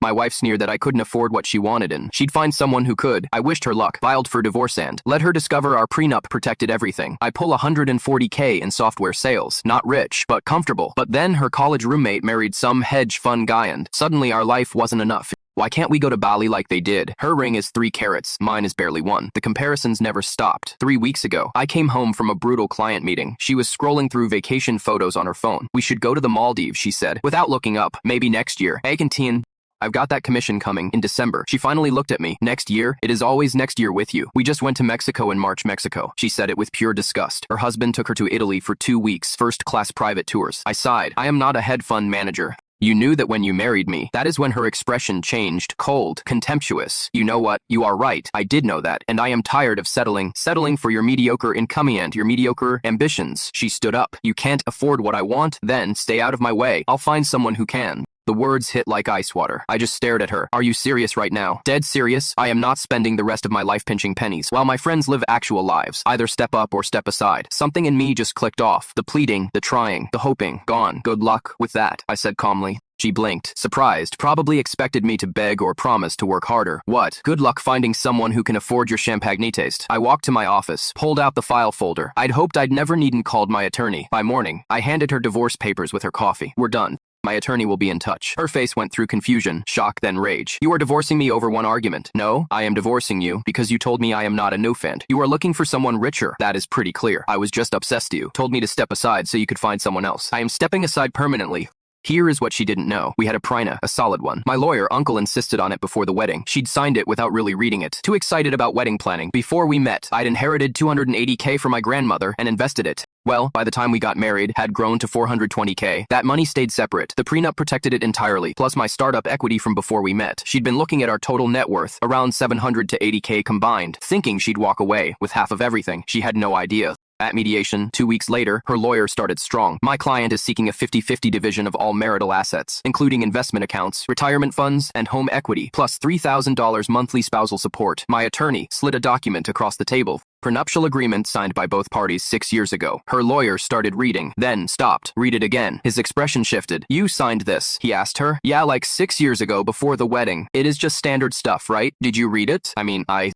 My wife sneered that I couldn't afford what she wanted and she'd find someone who could. I wished her luck, filed for divorce and let her discover our prenup protected everything. I pull 140K in software sales. Not rich, but comfortable. But then her college roommate married some hedge fund guy and suddenly our life wasn't enough. Why can't we go to Bali like they did? Her ring is 3 carats, mine is barely 1. The comparisons never stopped. 3 weeks ago, I came home from a brutal client meeting. She was scrolling through vacation photos on her phone. We should go to the Maldives, she said, without looking up. Maybe next year. Argentine. I've got that commission coming in December. She finally looked at me. Next year? It is always next year with you. We just went to Mexico in March, Mexico. She said it with pure disgust. Her husband took her to Italy for 2 weeks, first-class private tours. I sighed. I am not a hedge fund manager. You knew that when you married me. That is when her expression changed. Cold, contemptuous. You know what? You are right. I did know that. And I am tired of settling for your mediocre income and your mediocre ambitions. She stood up. You can't afford what I want? Then stay out of my way. I'll find someone who can. The words hit like ice water. I just stared at her. Are you serious right now? Dead serious? I am not spending the rest of my life pinching pennies while my friends live actual lives. Either step up or step aside. Something in me just clicked off. The pleading, the trying, the hoping, gone. Good luck with that, I said calmly. She blinked, surprised, probably expected me to beg or promise to work harder. What? Good luck finding someone who can afford your champagne taste. I walked to my office, pulled out the file folder. I'd hoped I'd never need and called my attorney. By morning, I handed her divorce papers with her coffee. We're done. My attorney will be in touch. Her face went through confusion, shock, then rage. You are divorcing me over one argument. No, I am divorcing you because you told me I am not a no-fan. You are looking for someone richer. That is pretty clear. I was just obsessed with you. Told me to step aside so you could find someone else. I am stepping aside permanently. Here is what she didn't know. We had a Prenup, a solid one. My lawyer, uncle, insisted on it before the wedding. She'd signed it without really reading it. Too excited about wedding planning. Before we met, I'd inherited 280K from my grandmother and invested it. Well, by the time we got married, had grown to 420K. That money stayed separate. The prenup protected it entirely, plus my startup equity from before we met. She'd been looking at our total net worth, around 700 to 80K combined, thinking she'd walk away with half of everything. She had no idea. At mediation, 2 weeks later, her lawyer started strong. My client is seeking a 50-50 division of all marital assets, including investment accounts, retirement funds, and home equity, plus $3,000 monthly spousal support. My attorney slid a document across the table. Prenuptial agreement signed by both parties 6 years ago. Her lawyer started reading, then stopped. Read it again. His expression shifted. You signed this? He asked her. Yeah, like 6 years ago before the wedding. It is just standard stuff, right? Did you read it? I mean, I